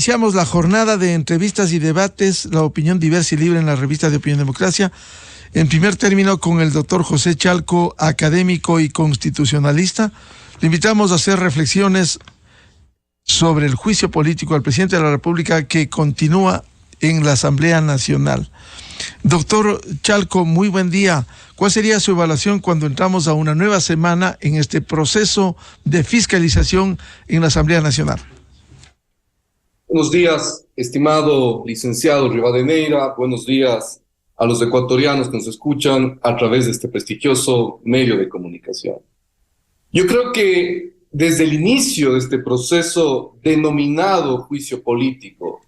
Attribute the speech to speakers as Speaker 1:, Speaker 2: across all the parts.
Speaker 1: iniciamos la jornada de entrevistas y debates, la opinión diversa y libre en la revista de Opinión Democracia. En primer término, con el doctor José Chalco, académico y constitucionalista. Le invitamos a hacer reflexiones sobre el juicio político al presidente de la República que continúa en la Asamblea Nacional. Doctor Chalco, muy buen día. ¿Cuál sería su evaluación cuando entramos a una nueva semana en este proceso de fiscalización en la Asamblea Nacional?
Speaker 2: Buenos días, estimado licenciado Rivadeneira. Buenos días a los ecuatorianos que nos escuchan a través de este prestigioso medio de comunicación. Yo creo que desde el inicio de este proceso denominado juicio político,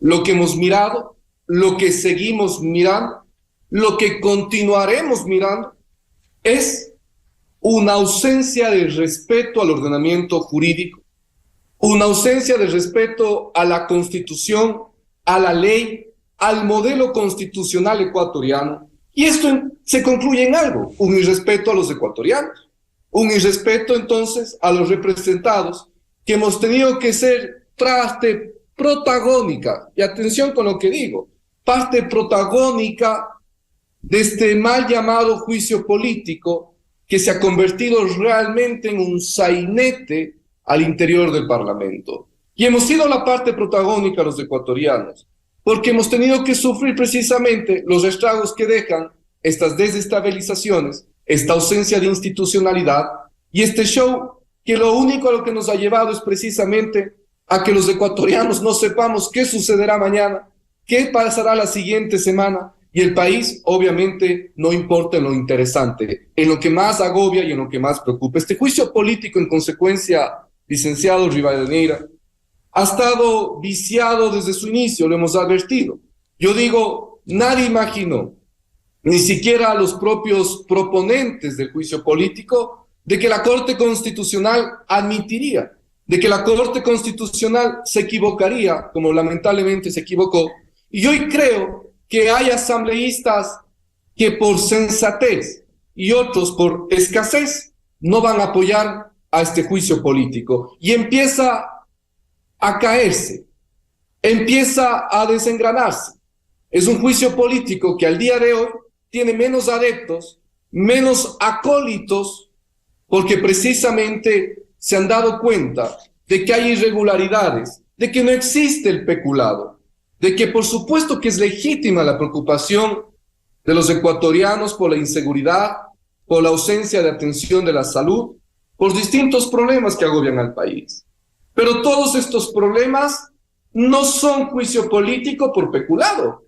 Speaker 2: lo que hemos mirado, lo que seguimos mirando, lo que continuaremos mirando, es una ausencia de respeto al ordenamiento jurídico, una ausencia de respeto a la Constitución, a la ley, al modelo constitucional ecuatoriano. Y esto se concluye en algo, un irrespeto a los ecuatorianos, un irrespeto entonces a los representados que hemos tenido que ser parte protagónica, y atención con lo que digo, parte protagónica de este mal llamado juicio político que se ha convertido realmente en un sainete al interior del Parlamento. Y hemos sido la parte protagónica los ecuatorianos, porque hemos tenido que sufrir precisamente los estragos que dejan estas desestabilizaciones, esta ausencia de institucionalidad y este show que lo único a lo que nos ha llevado es precisamente a que los ecuatorianos no sepamos qué sucederá mañana, qué pasará la siguiente semana, y el país obviamente no importa en lo interesante, en lo que más agobia y en lo que más preocupa. Este juicio político, en consecuencia, licenciado Rivadeneira, ha estado viciado desde su inicio, lo hemos advertido. Yo digo, nadie imaginó, ni siquiera los propios proponentes del juicio político, de que la Corte Constitucional admitiría, de que la Corte Constitucional se equivocaría, como lamentablemente se equivocó. Y hoy creo que hay asambleístas que por sensatez y otros por escasez no van a apoyar a este juicio político. Y empieza a caerse, empieza a desengranarse. Es un juicio político que al día de hoy tiene menos adeptos, menos acólitos, porque precisamente se han dado cuenta de que hay irregularidades, de que no existe el peculado, de que por supuesto que es legítima la preocupación de los ecuatorianos por la inseguridad, por la ausencia de atención de la salud, por distintos problemas que agobian al país. Pero todos estos problemas no son juicio político por peculado.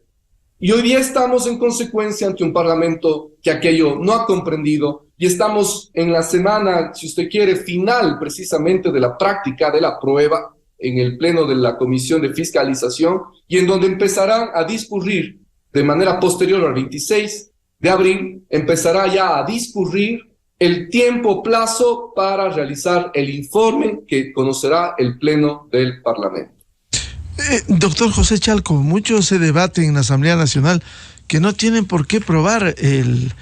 Speaker 2: Y hoy día estamos en consecuencia ante un parlamento que aquello no ha comprendido, y estamos en la semana, si usted quiere, final precisamente de la práctica de la prueba en el pleno de la Comisión de Fiscalización, y en donde empezarán a discurrir de manera posterior al 26 de abril, empezará ya a discurrir el tiempo plazo para realizar el informe que conocerá el pleno del Parlamento.
Speaker 1: Doctor José Chalco, mucho se debate en la Asamblea Nacional que no tienen por qué probar el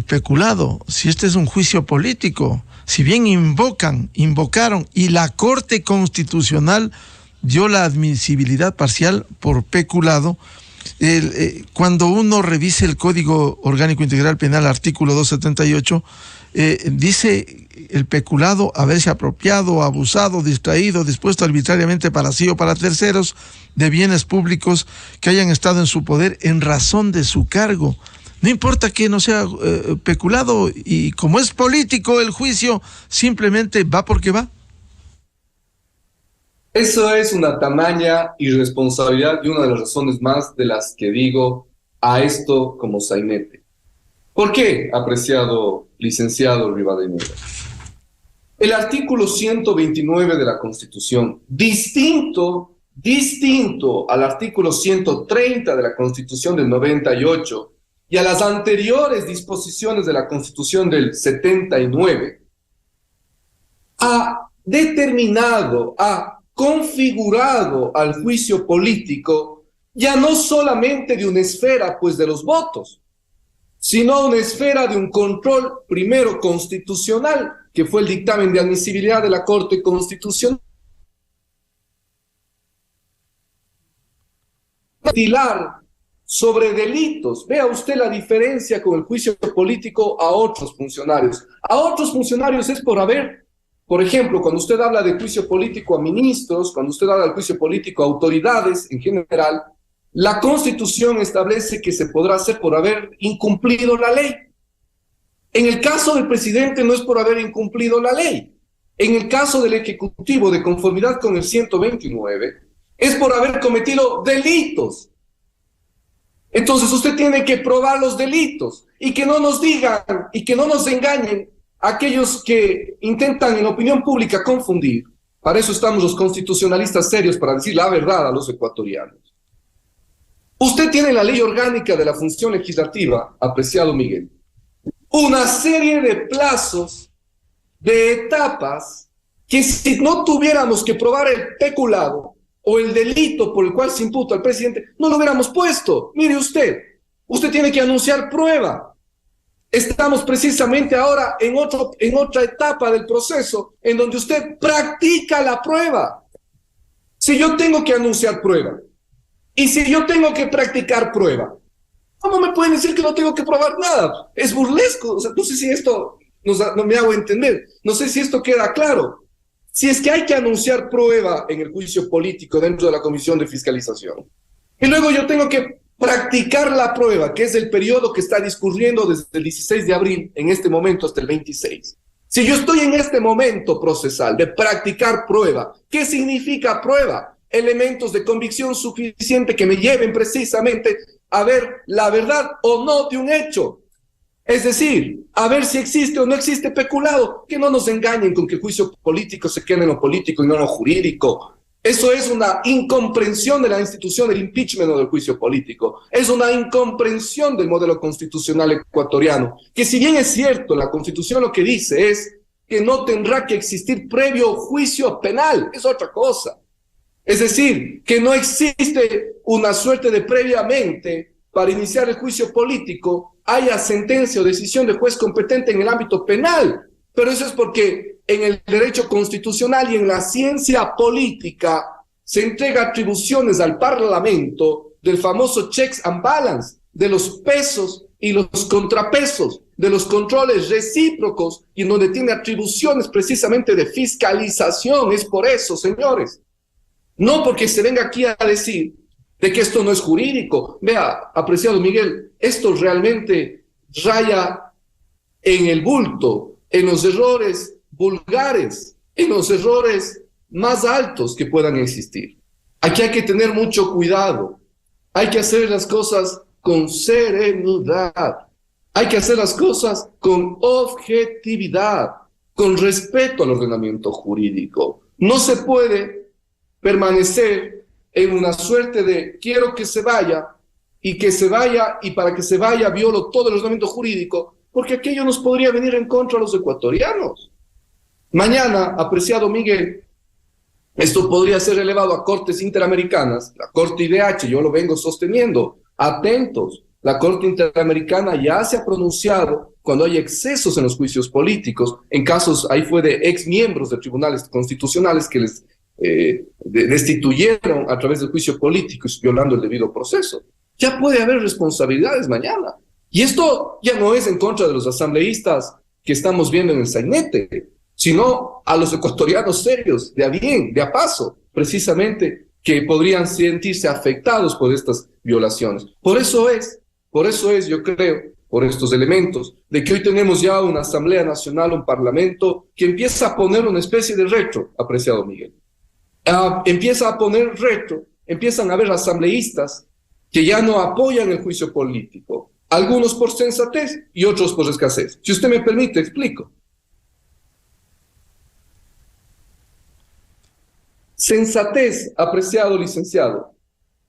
Speaker 1: peculado, si este es un juicio político. Si bien invocaron, y la Corte Constitucional dio la admisibilidad parcial por peculado, cuando uno revise el Código Orgánico Integral Penal, artículo 278, dice el peculado haberse apropiado, abusado, distraído, dispuesto arbitrariamente para sí o para terceros de bienes públicos que hayan estado en su poder en razón de su cargo. No importa que no sea peculado, y como es político el juicio, simplemente va porque va.
Speaker 2: Eso es una tamaña irresponsabilidad y una de las razones más de las que digo a esto como sainete. ¿Por qué, apreciado licenciado Rivadeneira? El artículo 129 de la Constitución, distinto al artículo 130 de la Constitución del 98 y a las anteriores disposiciones de la Constitución del 79, ha determinado, ha configurado al juicio político ya no solamente de una esfera, pues, de los votos, sino una esfera de un control primero constitucional, que fue el dictamen de admisibilidad de la Corte Constitucional, ventilar sobre delitos. Vea usted la diferencia con el juicio político a otros funcionarios. A otros funcionarios es por haber, por ejemplo, cuando usted habla de juicio político a ministros, cuando usted habla de juicio político a autoridades en general, la Constitución establece que se podrá hacer por haber incumplido la ley. En el caso del presidente no es por haber incumplido la ley. En el caso del Ejecutivo, de conformidad con el 129, es por haber cometido delitos. Entonces usted tiene que probar los delitos y que no nos digan y que no nos engañen aquellos que intentan en la opinión pública confundir. Para eso estamos los constitucionalistas serios, para decir la verdad a los ecuatorianos. Usted tiene la ley orgánica de la función legislativa, apreciado Miguel, una serie de plazos, de etapas, que si no tuviéramos que probar el peculado o el delito por el cual se imputa al presidente, no lo hubiéramos puesto. Mire usted tiene que anunciar prueba. Estamos precisamente ahora en otra etapa del proceso en donde usted practica la prueba. Si yo tengo que anunciar prueba y si yo tengo que practicar prueba, ¿cómo me pueden decir que no tengo que probar nada? Es burlesco. O sea, no sé si esto no me hago entender. No sé si esto queda claro. Si es que hay que anunciar prueba en el juicio político dentro de la Comisión de Fiscalización, y luego yo tengo que practicar la prueba, que es el periodo que está discurriendo desde el 16 de abril, en este momento hasta el 26. Si yo estoy en este momento procesal de practicar prueba, ¿qué significa prueba? Elementos de convicción suficiente que me lleven precisamente a ver la verdad o no de un hecho. Es decir, a ver si existe o no existe peculado. Que no nos engañen con que el juicio político se quede en lo político y no en lo jurídico. Eso es una incomprensión de la institución del impeachment o del juicio político. Es una incomprensión del modelo constitucional ecuatoriano. Que si bien es cierto, la Constitución lo que dice es que no tendrá que existir previo juicio penal. Es otra cosa. Es decir, que no existe una suerte de previamente para iniciar el juicio político haya sentencia o decisión de juez competente en el ámbito penal. Pero eso es porque en el derecho constitucional y en la ciencia política se entrega atribuciones al Parlamento del famoso checks and balance, de los pesos y los contrapesos, de los controles recíprocos, y en donde tiene atribuciones precisamente de fiscalización. Es por eso, señores. No porque se venga aquí a decir de que esto no es jurídico. Vea, apreciado Miguel, esto realmente raya en el bulto, en los errores vulgares, en los errores más altos que puedan existir. Aquí hay que tener mucho cuidado. Hay que hacer las cosas con serenidad. Hay que hacer las cosas con objetividad, con respeto al ordenamiento jurídico. No se puede permanecer en una suerte de quiero que se vaya, y para que se vaya violo todo el ordenamiento jurídico, porque aquello nos podría venir en contra a los ecuatorianos. Mañana, apreciado Miguel, esto podría ser elevado a cortes interamericanas, la Corte IDH, yo lo vengo sosteniendo, atentos, la Corte Interamericana ya se ha pronunciado cuando hay excesos en los juicios políticos, en casos, ahí fue de ex miembros de tribunales constitucionales que les destituyeron a través del juicio político, violando el debido proceso. Ya puede haber responsabilidades mañana. Y esto ya no es en contra de los asambleístas que estamos viendo en el sainete, sino a los ecuatorianos serios, de a bien, de a paso, precisamente, que podrían sentirse afectados por estas violaciones. Por eso es, yo creo, por estos elementos, de que hoy tenemos ya una Asamblea Nacional, un Parlamento, que empieza a poner una especie de retro, apreciado Miguel. Empieza a poner retro, empiezan a haber asambleístas que ya no apoyan el juicio político, algunos por sensatez y otros por escasez. Si usted me permite, explico. Sensatez, apreciado licenciado,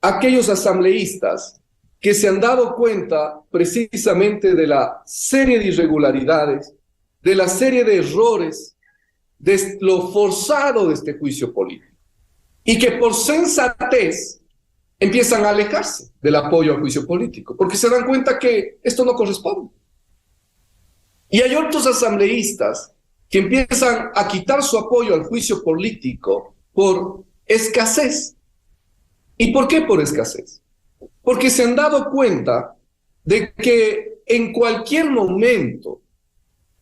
Speaker 2: aquellos asambleístas que se han dado cuenta precisamente de la serie de irregularidades, de la serie de errores, de lo forzado de este juicio político, y que por sensatez empiezan a alejarse del apoyo al juicio político, porque se dan cuenta que esto no corresponde. Y hay otros asambleístas que empiezan a quitar su apoyo al juicio político por escasez. ¿Y por qué por escasez? porque se han dado cuenta de que en cualquier momento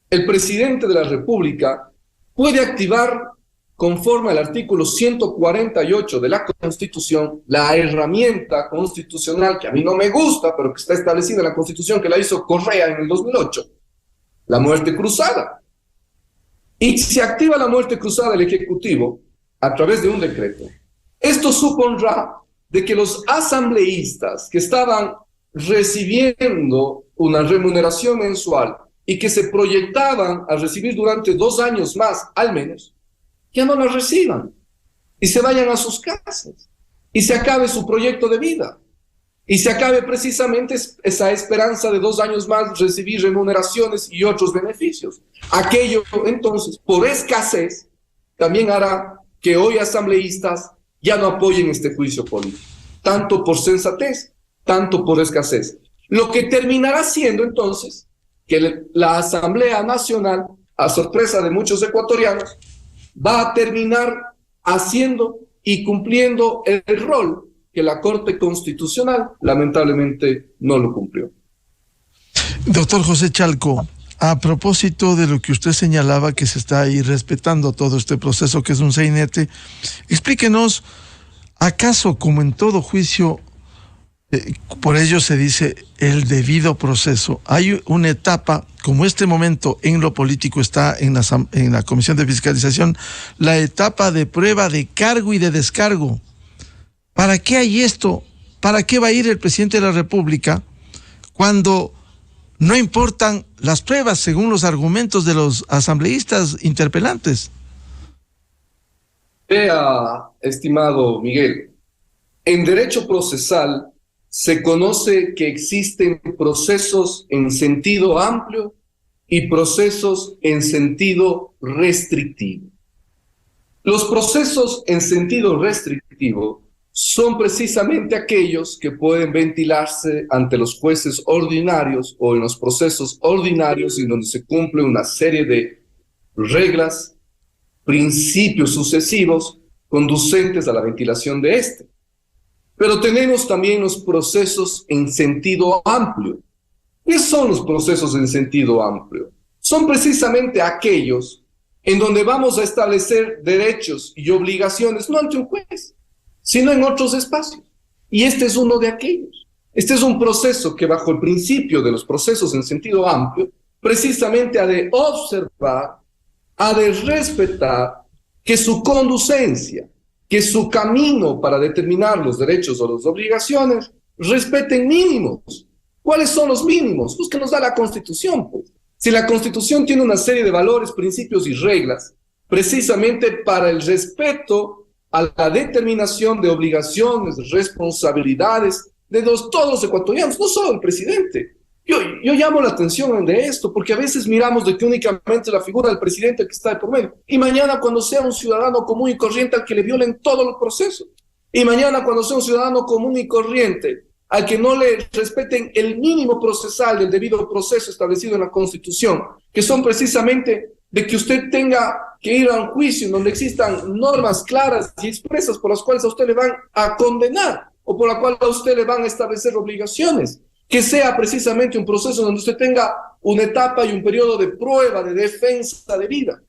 Speaker 2: el presidente de la República puede activar, conforme al artículo 148 de la Constitución, la herramienta constitucional que a mí no me gusta, pero que está establecida en la Constitución, que la hizo Correa en el 2008, la muerte cruzada. Y se activa la muerte cruzada del Ejecutivo a través de un decreto. Esto supondrá de que los asambleístas que estaban recibiendo una remuneración mensual y que se proyectaban a recibir durante 2 años más, al menos, ya no la reciban y se vayan a sus casas y se acabe su proyecto de vida y se acabe precisamente esa esperanza de 2 años más recibir remuneraciones y otros beneficios. Aquello, entonces, por escasez, también hará que hoy asambleístas ya no apoyen este juicio político, tanto por sensatez, tanto por escasez. Lo que terminará siendo, entonces, que la Asamblea Nacional, a sorpresa de muchos ecuatorianos, va a terminar haciendo y cumpliendo el rol que la Corte Constitucional lamentablemente no lo cumplió.
Speaker 1: Doctor José Chalco, a propósito de lo que usted señalaba, que se está ahí respetando todo este proceso que es un sainete, explíquenos, ¿acaso, como en todo juicio, por ello se dice el debido proceso, hay una etapa, como este momento en lo político está en la Comisión de Fiscalización, la etapa de prueba de cargo y de descargo? ¿Para qué hay esto? ¿Para qué va a ir el presidente de la República cuando no importan las pruebas según los argumentos de los asambleístas interpelantes?
Speaker 2: Vea, estimado Miguel, en derecho procesal se conoce que existen procesos en sentido amplio y procesos en sentido restrictivo. Los procesos en sentido restrictivo son precisamente aquellos que pueden ventilarse ante los jueces ordinarios o en los procesos ordinarios en donde se cumple una serie de reglas, principios sucesivos conducentes a la ventilación de este. Pero tenemos también los procesos en sentido amplio. ¿Qué son los procesos en sentido amplio? Son precisamente aquellos en donde vamos a establecer derechos y obligaciones, no ante un juez, sino en otros espacios. Y este es uno de aquellos. Este es un proceso que, bajo el principio de los procesos en sentido amplio, precisamente ha de observar, ha de respetar que su conducencia, que su camino para determinar los derechos o las obligaciones respeten mínimos. ¿Cuáles son los mínimos? Los que nos da la Constitución, pues. Si la Constitución tiene una serie de valores, principios y reglas, precisamente para el respeto a la determinación de obligaciones, responsabilidades de todos los ecuatorianos, no solo el presidente. Yo llamo la atención de esto, porque a veces miramos de que únicamente la figura del presidente el que está de por medio. Y mañana cuando sea un ciudadano común y corriente al que le violen todos los procesos. Y mañana cuando sea un ciudadano común y corriente al que no le respeten el mínimo procesal del debido proceso establecido en la Constitución, que son precisamente de que usted tenga que ir a un juicio donde existan normas claras y expresas por las cuales a usted le van a condenar o por la cual a usted le van a establecer obligaciones. Que sea precisamente un proceso donde usted tenga una etapa y un periodo de prueba, de defensa de vida.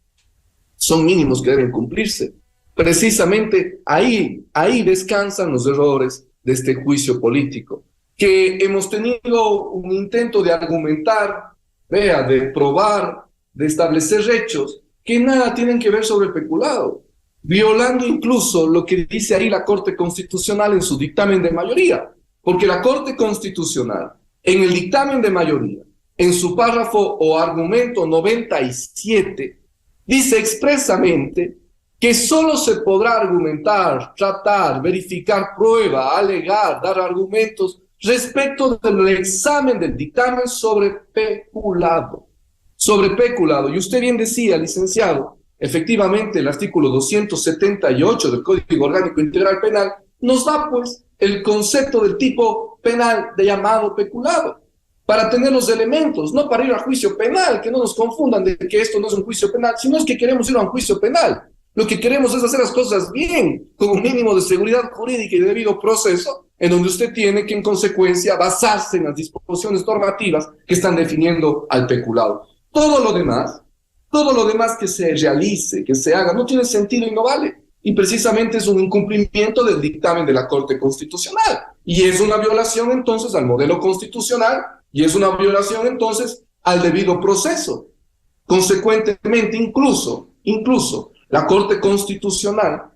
Speaker 2: Son mínimos que deben cumplirse. Precisamente ahí descansan los errores de este juicio político, que hemos tenido un intento de argumentar, de probar, de establecer hechos que nada tienen que ver sobre el peculado, violando incluso lo que dice ahí la Corte Constitucional en su dictamen de mayoría. Porque la Corte Constitucional, en el dictamen de mayoría, en su párrafo o argumento 97, dice expresamente que solo se podrá argumentar, tratar, verificar prueba, alegar, dar argumentos respecto del examen del dictamen sobre peculado. Sobre peculado. Y usted bien decía, licenciado, efectivamente el artículo 278 del Código Orgánico Integral Penal nos da pues el concepto del tipo penal de llamado peculado, para tener los elementos, no para ir a juicio penal, que no nos confundan de que esto no es un juicio penal, sino es que queremos ir a un juicio penal. Lo que queremos es hacer las cosas bien, con un mínimo de seguridad jurídica y de debido proceso, en donde usted tiene que, en consecuencia, basarse en las disposiciones normativas que están definiendo al peculado. Todo lo demás que se realice, que se haga, no tiene sentido y no vale. Y precisamente es un incumplimiento del dictamen de la Corte Constitucional. Y es una violación entonces al modelo constitucional y es una violación entonces al debido proceso. Consecuentemente, incluso la Corte Constitucional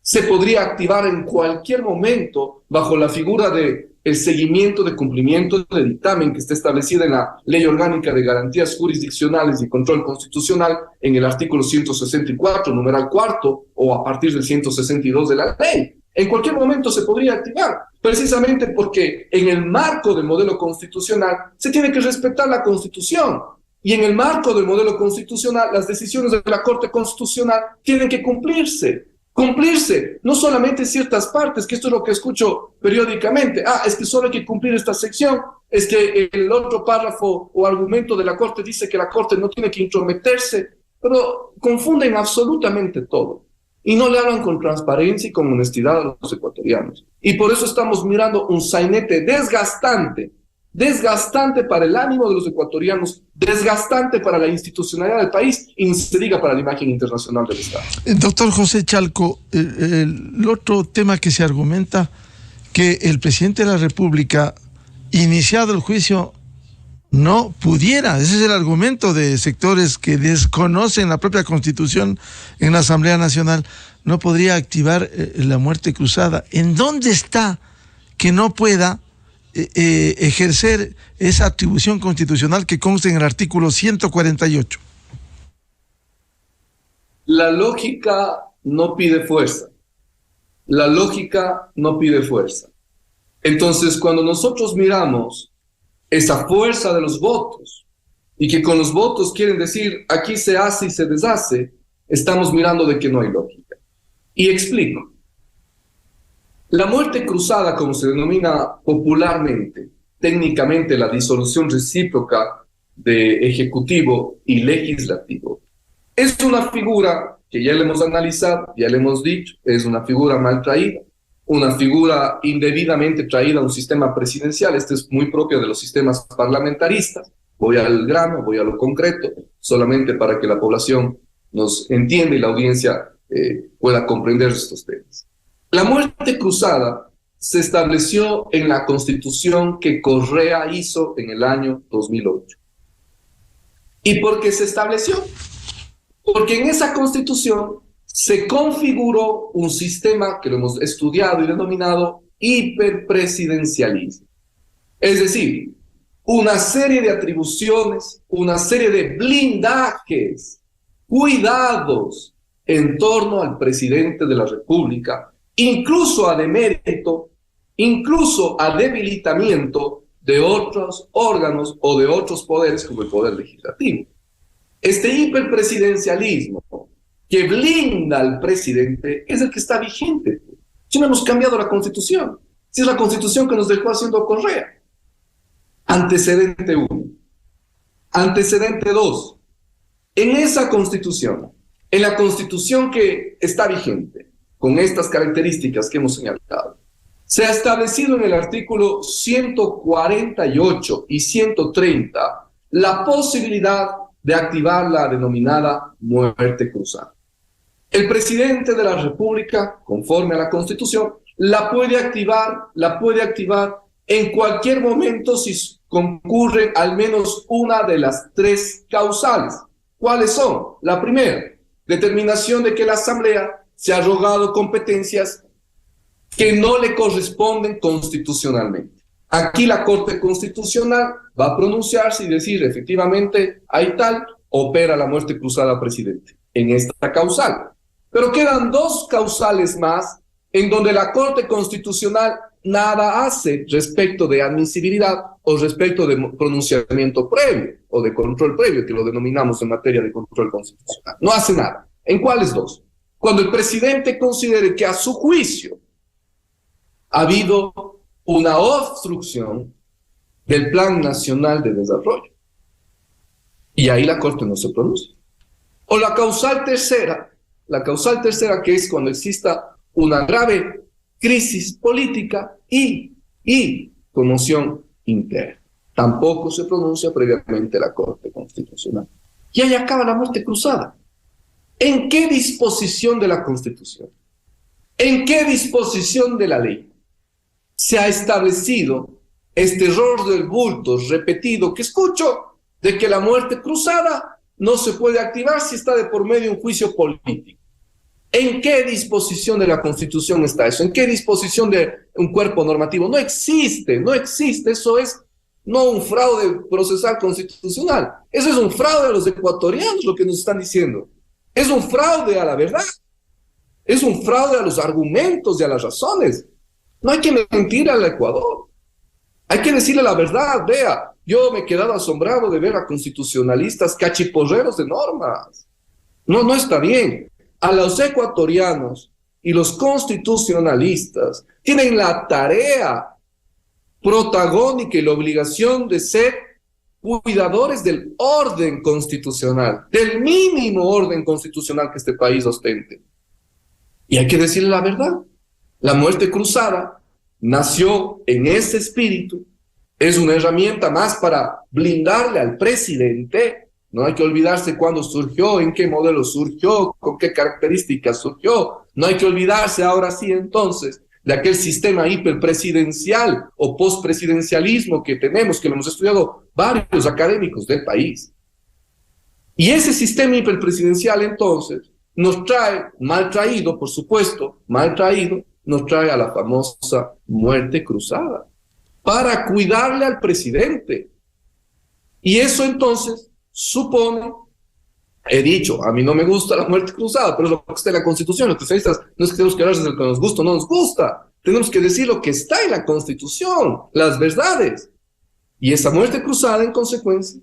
Speaker 2: se podría activar en cualquier momento bajo la figura de el seguimiento de cumplimiento del dictamen que está establecida en la Ley Orgánica de Garantías Jurisdiccionales y Control Constitucional en el artículo 164, numeral cuarto, o a partir del 162 de la ley. En cualquier momento se podría activar, precisamente porque en el marco del modelo constitucional se tiene que respetar la Constitución. Y en el marco del modelo constitucional, las decisiones de la Corte Constitucional tienen que cumplirse, no solamente ciertas partes, que esto es lo que escucho periódicamente. Es que solo hay que cumplir esta sección, es que el otro párrafo o argumento de la Corte dice que la Corte no tiene que intrometerse, pero confunden absolutamente todo y no le hablan con transparencia y con honestidad a los ecuatorianos. Y por eso estamos mirando un sainete desgastante para el ánimo de los ecuatorianos, desgastante para la institucionalidad del país y ni se diga para la imagen internacional del Estado.
Speaker 1: Doctor José Chalco, el otro tema que se argumenta, que el presidente de la República, iniciado el juicio, no pudiera, ese es el argumento de sectores que desconocen la propia Constitución en la Asamblea Nacional, no podría activar la muerte cruzada. ¿En dónde está que no pueda ejercer esa atribución constitucional que consta en el artículo 148?
Speaker 2: La lógica no pide fuerza. Entonces, cuando nosotros miramos esa fuerza de los votos, y que con los votos quieren decir aquí se hace y se deshace, estamos mirando de que no hay lógica. Y explico. La muerte cruzada, como se denomina popularmente, técnicamente la disolución recíproca de ejecutivo y legislativo, es una figura que ya le hemos analizado, ya le hemos dicho, es una figura mal traída, una figura indebidamente traída a un sistema presidencial. Este es muy propio de los sistemas parlamentaristas. Voy al grano, voy a lo concreto, solamente para que la población nos entienda y la audiencia pueda comprender estos temas. La muerte cruzada se estableció en la Constitución que Correa hizo en el año 2008. ¿Y por qué se estableció? Porque en esa Constitución se configuró un sistema que lo hemos estudiado y denominado hiperpresidencialismo. Es decir, una serie de atribuciones, una serie de blindajes, cuidados en torno al presidente de la República, incluso a demérito, incluso a debilitamiento de otros órganos o de otros poderes como el poder legislativo. Este hiperpresidencialismo que blinda al presidente es el que está vigente. Si no hemos cambiado la Constitución, si es la Constitución que nos dejó haciendo Correa. Antecedente 1. Antecedente 2. En esa Constitución, en la Constitución que está vigente, con estas características que hemos señalado, se ha establecido en el artículo 148 y 130 la posibilidad de activar la denominada muerte cruzada. El presidente de la República, conforme a la Constitución, la puede activar en cualquier momento si concurre al menos una de las tres causales. ¿Cuáles son? La primera, determinación de que la Asamblea se ha arrogado competencias que no le corresponden constitucionalmente. Aquí la Corte Constitucional va a pronunciarse y decir, efectivamente, hay tal, opera la muerte cruzada al presidente en esta causal. Pero quedan dos causales más en donde la Corte Constitucional nada hace respecto de admisibilidad o respecto de pronunciamiento previo o de control previo, que lo denominamos en materia de control constitucional. No hace nada. ¿En cuáles dos? Cuando el presidente considere que a su juicio ha habido una obstrucción del Plan Nacional de Desarrollo. Y ahí la Corte no se pronuncia. O la causal tercera que es cuando exista una grave crisis política y conmoción interna. Tampoco se pronuncia previamente la Corte Constitucional. Y ahí acaba la muerte cruzada. ¿En qué disposición de la Constitución? ¿En qué disposición de la ley se ha establecido este error del bulto repetido que escucho de que la muerte cruzada no se puede activar si está de por medio un juicio político? ¿En qué disposición de la Constitución está eso? ¿En qué disposición de un cuerpo normativo? No existe, no existe. Eso es no un fraude procesal constitucional. Eso es un fraude a los ecuatorianos, lo que nos están diciendo. Es un fraude a la verdad. Es un fraude a los argumentos y a las razones. No hay que mentir al Ecuador. Hay que decirle la verdad. Vea, yo me he quedado asombrado de ver a constitucionalistas cachiporreros de normas. No está bien. A los ecuatorianos y los constitucionalistas tienen la tarea protagónica y la obligación de ser cuidadores del orden constitucional, del mínimo orden constitucional que este país ostente. Y hay que decirle la verdad. La muerte cruzada nació en ese espíritu, es una herramienta más para blindarle al presidente. No hay que olvidarse cuándo surgió, en qué modelo surgió, con qué características surgió. No hay que olvidarse ahora sí entonces de aquel sistema hiperpresidencial o postpresidencialismo que tenemos, que lo hemos estudiado varios académicos del país. Y ese sistema hiperpresidencial entonces nos trae, mal traído, por supuesto, mal traído, nos trae a la famosa muerte cruzada para cuidarle al presidente. Y eso entonces supone, he dicho, a mí no me gusta la muerte cruzada, pero es lo que está en la Constitución. Los especialistas no es que tenemos que hablar de lo que nos gusta o no nos gusta, tenemos que decir lo que está en la Constitución, las verdades. Y esa muerte cruzada, en consecuencia,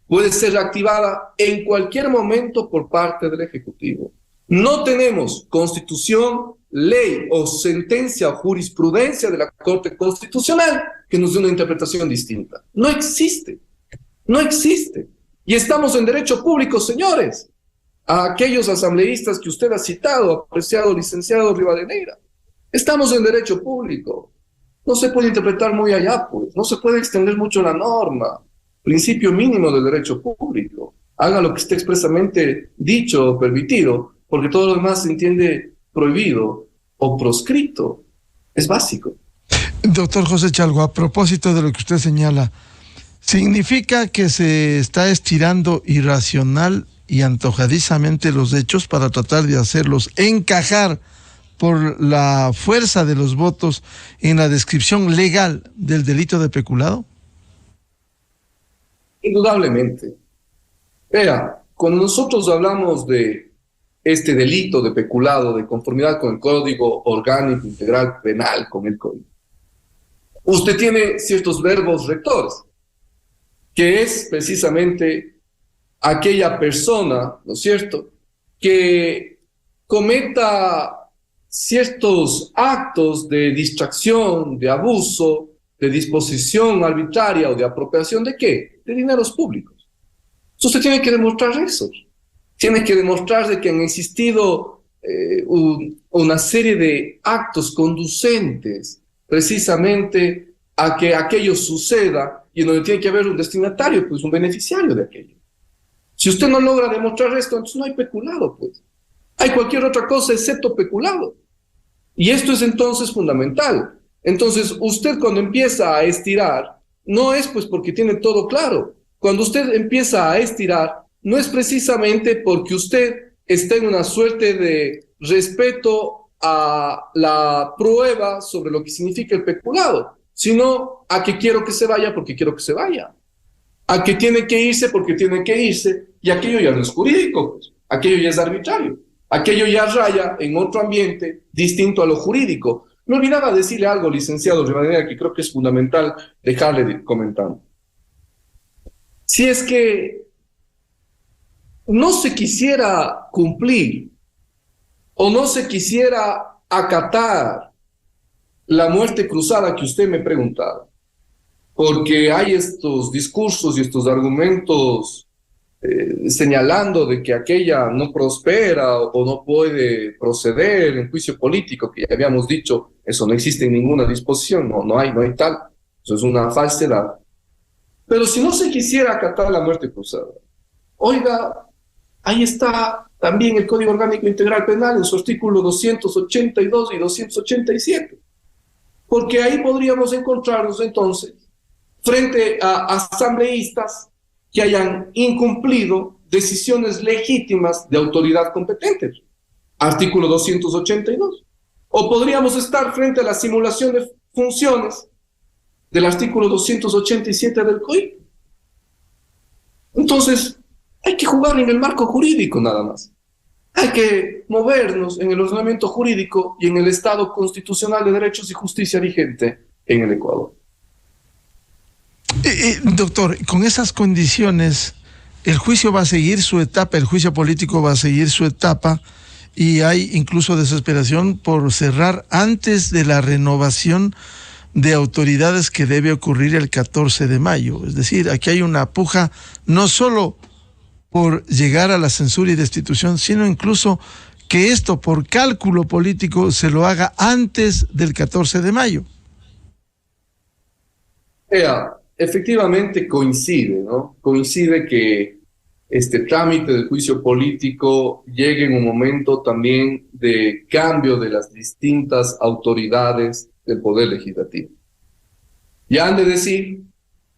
Speaker 2: puede ser activada en cualquier momento por parte del Ejecutivo. No tenemos Constitución, ley o sentencia o jurisprudencia de la Corte Constitucional que nos dé una interpretación distinta. No existe, no existe. Y estamos en derecho público, señores. A aquellos asambleístas que usted ha citado, apreciado licenciado Rivadeneira. Estamos en derecho público. No se puede interpretar muy allá, pues. No se puede extender mucho la norma. Principio mínimo del derecho público. Haga lo que esté expresamente dicho o permitido, porque todo lo demás se entiende prohibido o proscrito. Es básico.
Speaker 1: Doctor José Chalco, a propósito de lo que usted señala, ¿significa que se está estirando irracional y antojadizamente los hechos para tratar de hacerlos encajar por la fuerza de los votos en la descripción legal del delito de peculado?
Speaker 2: Indudablemente. Vea, cuando nosotros hablamos de este delito de peculado de conformidad con el Código Orgánico Integral Penal, con el Código, usted tiene ciertos verbos rectores, que es precisamente aquella persona, ¿no es cierto?, que cometa ciertos actos de distracción, de abuso, de disposición arbitraria o de apropiación ¿de qué? De dineros públicos. Entonces usted tiene que demostrar eso. Tiene que demostrar de que han existido una serie de actos conducentes precisamente a que aquello suceda y en donde tiene que haber un destinatario, pues un beneficiario de aquello. Si usted no logra demostrar esto, entonces no hay peculado, pues. Hay cualquier otra cosa excepto peculado. Y esto es entonces fundamental. Entonces, usted cuando empieza a estirar, no es pues porque tiene todo claro. Cuando usted empieza a estirar, no es precisamente porque usted está en una suerte de respeto a la prueba sobre lo que significa el peculado, sino a que quiero que se vaya porque quiero que se vaya, a que tiene que irse porque tiene que irse, y aquello ya no es jurídico, pues. Aquello ya es arbitrario, aquello ya raya en otro ambiente distinto a lo jurídico. Me olvidaba decirle algo, licenciado Rivadeneira, que creo que es fundamental dejarle comentando. Si es que no se quisiera cumplir o no se quisiera acatar la muerte cruzada que usted me preguntaba, porque hay estos discursos y estos argumentos señalando de que aquella no prospera o no puede proceder en juicio político, que ya habíamos dicho, eso no existe en ninguna disposición, no hay tal, eso es una falsedad. Pero si no se quisiera acatar la muerte cruzada, oiga, ahí está también el Código Orgánico Integral Penal en su artículo 282 y 287, porque ahí podríamos encontrarnos entonces frente a asambleístas que hayan incumplido decisiones legítimas de autoridad competente, artículo 282. O podríamos estar frente a la simulación de funciones del artículo 287 del COI. Entonces, hay que jugar en el marco jurídico nada más. Hay que movernos en el ordenamiento jurídico y en el Estado constitucional de derechos y justicia vigente en el Ecuador.
Speaker 1: Doctor, con esas condiciones, el juicio va a seguir su etapa, el juicio político va a seguir su etapa, y hay incluso desesperación por cerrar antes de la renovación de autoridades que debe ocurrir el 14 de mayo. Es decir, aquí hay una puja no solo por llegar a la censura y destitución, sino incluso que esto por cálculo político se lo haga antes del 14 de mayo.
Speaker 2: Efectivamente coincide, ¿no? Coincide que este trámite del juicio político llegue en un momento también de cambio de las distintas autoridades del Poder Legislativo. Ya han de decir,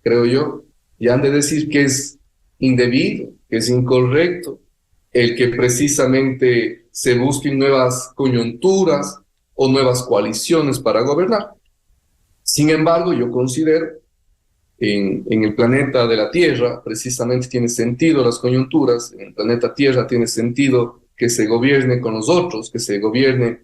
Speaker 2: creo yo, ya han de decir que es indebido, que es incorrecto el que precisamente se busquen nuevas coyunturas o nuevas coaliciones para gobernar. Sin embargo, yo considero en el planeta de la Tierra precisamente tiene sentido las coyunturas, en el planeta Tierra tiene sentido que se gobierne con los otros, que se gobierne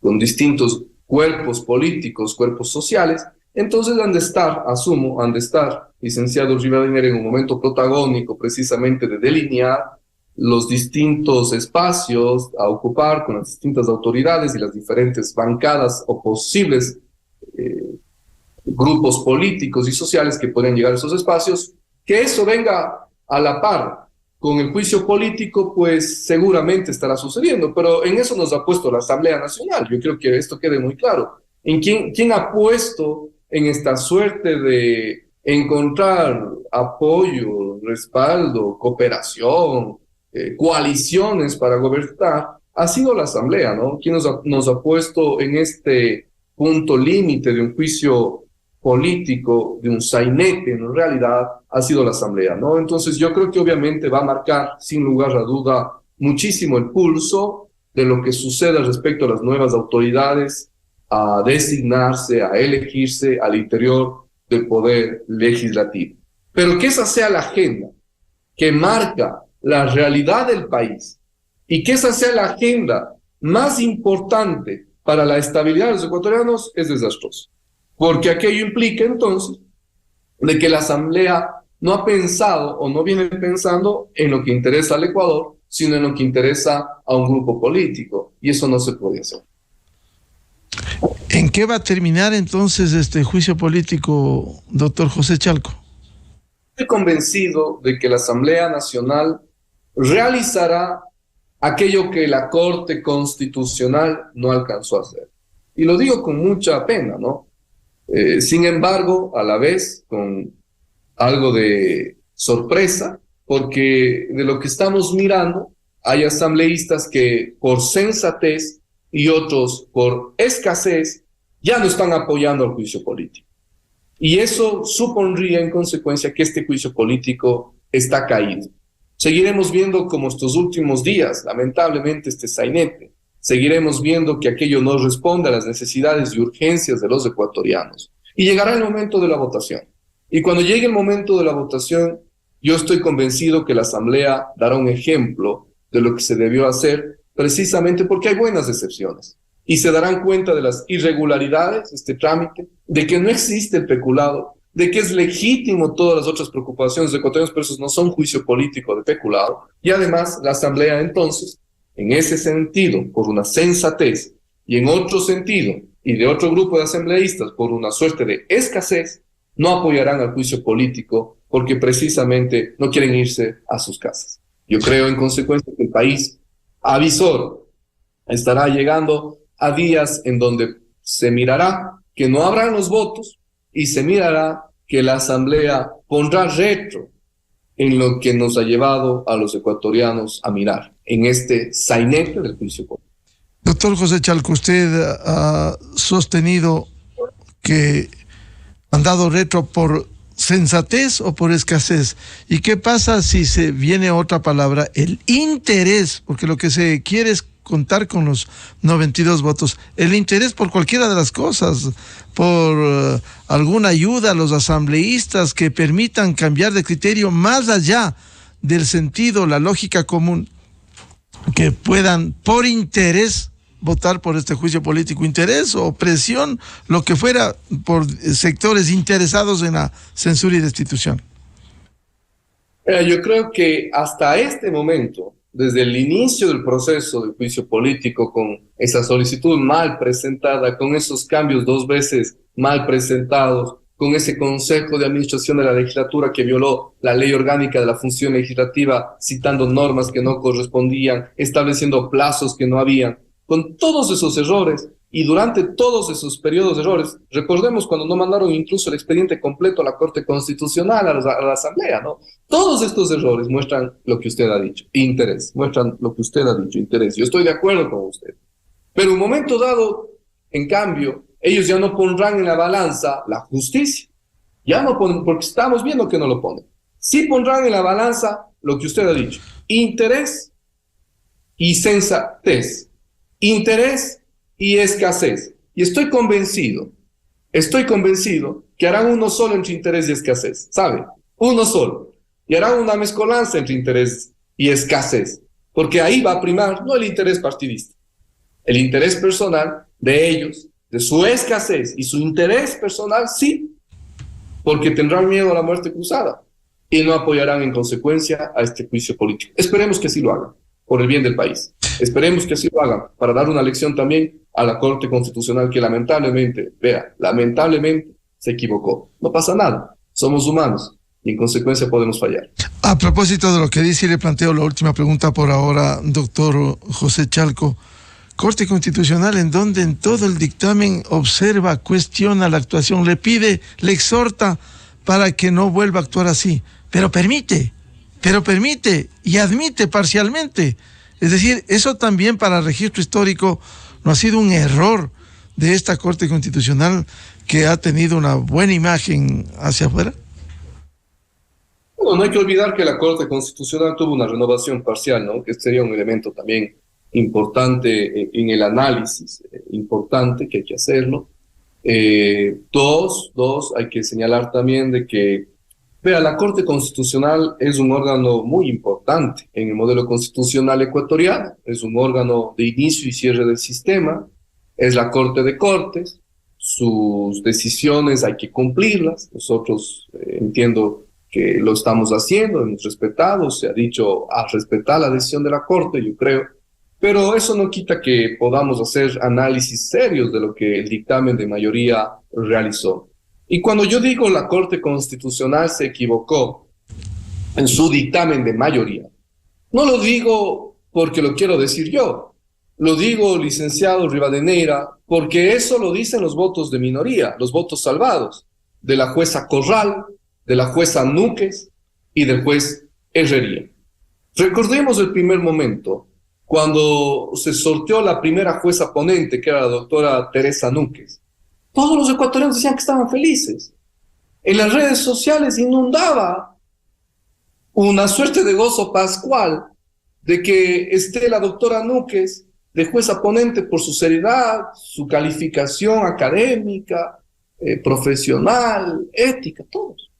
Speaker 2: con distintos cuerpos políticos, cuerpos sociales. Entonces han de estar, asumo, han de estar, licenciado Rivadeneira, en un momento protagónico precisamente de delinear los distintos espacios a ocupar con las distintas autoridades y las diferentes bancadas o posibles grupos políticos y sociales que pueden llegar a esos espacios. Que eso venga a la par con el juicio político, pues seguramente estará sucediendo, pero en eso nos ha puesto la Asamblea Nacional. Yo creo que esto quede muy claro. ¿En quién ha puesto en esta suerte de encontrar apoyo, respaldo, cooperación, coaliciones para gobernar? Ha sido la Asamblea, ¿no? ¿Quién nos ha puesto en este punto límite de un juicio político, de un sainete, en realidad ha sido la Asamblea, ¿no? Entonces yo creo que obviamente va a marcar, sin lugar a duda, muchísimo el pulso de lo que suceda respecto a las nuevas autoridades a designarse, a elegirse al interior del Poder Legislativo. Pero que esa sea la agenda que marca la realidad del país y que esa sea la agenda más importante para la estabilidad de los ecuatorianos es desastroso. Porque aquello implica entonces de que la Asamblea no ha pensado o no viene pensando en lo que interesa al Ecuador, sino en lo que interesa a un grupo político. Y eso no se puede hacer.
Speaker 1: ¿En qué va a terminar entonces este juicio político, doctor José Chalco?
Speaker 2: Estoy convencido de que la Asamblea Nacional realizará aquello que la Corte Constitucional no alcanzó a hacer. Y lo digo con mucha pena, ¿no? Sin embargo, a la vez, con algo de sorpresa, porque de lo que estamos mirando, hay asambleístas que por sensatez y otros por escasez ya no están apoyando al juicio político. Y eso supondría en consecuencia que este juicio político está caído. Seguiremos viendo como estos últimos días, lamentablemente, este sainete. Seguiremos viendo que aquello no responde a las necesidades y urgencias de los ecuatorianos. Y llegará el momento de la votación. Y cuando llegue el momento de la votación, yo estoy convencido que la Asamblea dará un ejemplo de lo que se debió hacer, precisamente porque hay buenas excepciones. Y se darán cuenta de las irregularidades de este trámite, de que no existe el peculado, de que es legítimo todas las otras preocupaciones de ecuatorianos, pero esos no son juicio político de peculado. Y además, la Asamblea entonces, en ese sentido, por una sensatez, y en otro sentido, y de otro grupo de asambleístas, por una suerte de escasez, no apoyarán al juicio político porque precisamente no quieren irse a sus casas. Yo creo, en consecuencia, que el país avisor estará llegando a días en donde se mirará que no habrán los votos y se mirará que la Asamblea pondrá retro en lo que nos ha llevado a los ecuatorianos a mirar, en este sainete del juicio político.
Speaker 1: Doctor José Chalco, usted ha sostenido que han dado retro por sensatez o por escasez. ¿Y qué pasa si se viene otra palabra? El interés, porque lo que se quiere es contar con los 92 votos. El interés por cualquiera de las cosas, por alguna ayuda a los asambleístas que permitan cambiar de criterio más allá del sentido, la lógica común, que puedan por interés votar por este juicio político, interés o presión, lo que fuera, por sectores interesados en la censura y destitución.
Speaker 2: Yo creo que hasta este momento, desde el inicio del proceso del juicio político, con esa solicitud mal presentada, con esos cambios 2 veces mal presentados, con ese Consejo de Administración de la Legislatura que violó la ley orgánica de la función legislativa, citando normas que no correspondían, estableciendo plazos que no habían, con todos esos errores, y durante todos esos periodos de errores, recordemos cuando no mandaron incluso el expediente completo a la Corte Constitucional, a la Asamblea, ¿no? Todos estos errores muestran lo que usted ha dicho, interés, muestran lo que usted ha dicho, interés. Yo estoy de acuerdo con usted. Pero en un momento dado, en cambio, ellos ya no pondrán en la balanza la justicia. Ya no ponen, porque estamos viendo que no lo ponen. Sí pondrán en la balanza lo que usted ha dicho, interés y sensatez. Interés y escasez. Y estoy convencido que harán uno solo entre interés y escasez, ¿sabe? Uno solo. Y harán una mezcolanza entre interés y escasez, porque ahí va a primar no el interés partidista, el interés personal de ellos, de su escasez, y su interés personal sí, porque tendrán miedo a la muerte cruzada y no apoyarán en consecuencia a este juicio político. Esperemos que así lo hagan, por el bien del país. Esperemos que así lo hagan, para dar una lección también a la Corte Constitucional, que lamentablemente se equivocó. No pasa nada, somos humanos y en consecuencia podemos fallar.
Speaker 1: A propósito de lo que dice, le planteo la última pregunta por ahora, doctor José Chalco. Corte Constitucional en donde en todo el dictamen observa, cuestiona la actuación, le pide, le exhorta para que no vuelva a actuar así, pero permite y admite parcialmente. Es decir, eso también para el registro histórico no ha sido un error de esta Corte Constitucional, que ha tenido una buena imagen hacia afuera.
Speaker 2: Bueno, no hay que olvidar que la Corte Constitucional tuvo una renovación parcial, ¿no? Que sería un elemento también importante en el análisis, importante que hay que hacerlo. Dos, hay que señalar también de que, vea, la Corte Constitucional es un órgano muy importante en el modelo constitucional ecuatoriano, es un órgano de inicio y cierre del sistema, es la Corte de Cortes, sus decisiones hay que cumplirlas, nosotros entiendo que lo estamos haciendo, hemos respetado, se ha dicho a respetar la decisión de la Corte, yo creo, pero eso no quita que podamos hacer análisis serios de lo que el dictamen de mayoría realizó. Y cuando yo digo la Corte Constitucional se equivocó en su dictamen de mayoría, no lo digo porque lo quiero decir yo, lo digo, licenciado Rivadeneira, porque eso lo dicen los votos de minoría, los votos salvados, de la jueza Corral, de la jueza Núquez y del juez Herrería. Recordemos el primer momento, cuando se sorteó la primera jueza ponente, que era la doctora Teresa Núquez. Todos los ecuatorianos decían que estaban felices. En las redes sociales inundaba una suerte de gozo pascual de que esté la doctora Núquez de jueza ponente por su seriedad, su calificación académica, profesional, ética, todos.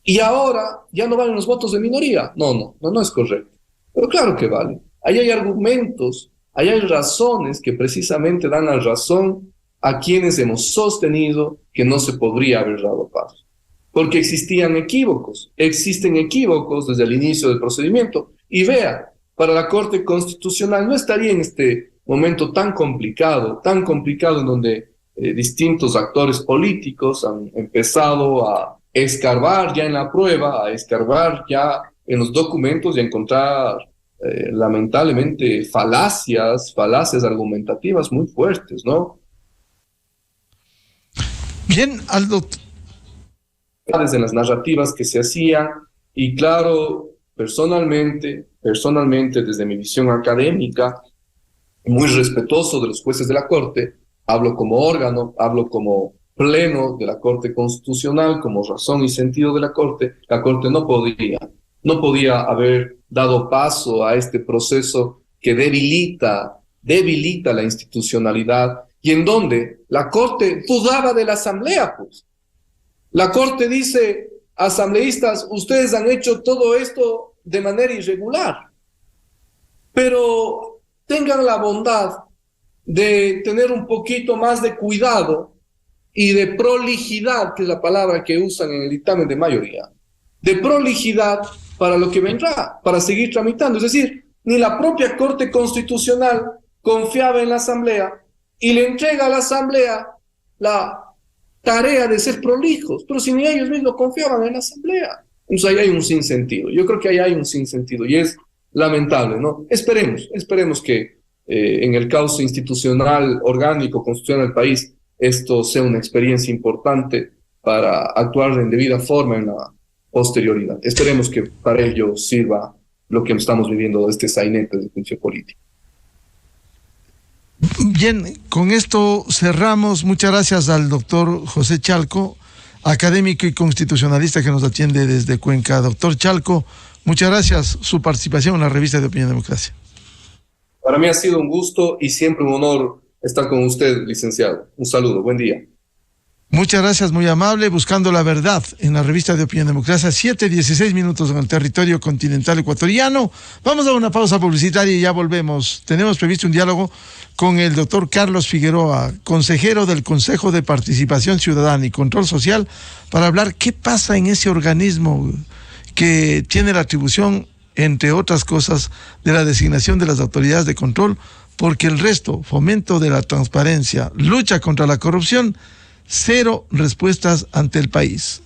Speaker 2: Y ahora ya no valen los votos de minoría. No es correcto. Pero claro que valen. Ahí hay argumentos, ahí hay razones que precisamente dan la razón a quienes hemos sostenido que no se podría haber dado paso. Porque existían equívocos, existen equívocos desde el inicio del procedimiento. Y vea, para la Corte Constitucional no estaría en este momento tan complicado en donde distintos actores políticos han empezado a escarbar ya en la prueba, a escarbar ya en los documentos y a encontrar lamentablemente falacias argumentativas muy fuertes, ¿no?
Speaker 1: Bien, Aldo.
Speaker 2: Desde las narrativas que se hacían, y claro, personalmente, desde mi visión académica, muy respetuoso de los jueces de la Corte, hablo como órgano, hablo como pleno de la Corte Constitucional, como razón y sentido de la Corte no podía haber dado paso a este proceso que debilita la institucionalidad, y en donde la Corte dudaba de la Asamblea, pues. La Corte dice, asambleístas, ustedes han hecho todo esto de manera irregular, pero tengan la bondad de tener un poquito más de cuidado y de prolijidad, que es la palabra que usan en el dictamen de mayoría, de prolijidad para lo que vendrá, para seguir tramitando. Es decir, ni la propia Corte Constitucional confiaba en la Asamblea y le entrega a la Asamblea la tarea de ser prolijos, pero si ni ellos mismos confiaban en la Asamblea. Entonces ahí hay un sinsentido. Yo creo que ahí hay un sinsentido y es lamentable, ¿no? Esperemos que en el caos institucional, orgánico, constitucional del país, esto sea una experiencia importante para actuar en debida forma en la posterioridad. Esperemos que para ello sirva lo que estamos viviendo de este sainete de juicio político.
Speaker 1: Bien, con esto cerramos. Muchas gracias al doctor José Chalco, académico y constitucionalista que nos atiende desde Cuenca. Doctor Chalco, muchas gracias por su participación en la revista de Opinión y Democracia.
Speaker 2: Para mí ha sido un gusto y siempre un honor estar con usted, licenciado. Un saludo, buen día.
Speaker 1: Muchas gracias, muy amable. Buscando la verdad en la revista de Opinión y Democracia, 7:16 en el territorio continental ecuatoriano. Vamos a una pausa publicitaria y ya volvemos. Tenemos previsto un diálogo con el doctor Carlos Figueroa, consejero del Consejo de Participación Ciudadana y Control Social, para hablar qué pasa en ese organismo que tiene la atribución, entre otras cosas, de la designación de las autoridades de control, porque el resto, fomento de la transparencia, lucha contra la corrupción, cero respuestas ante el país.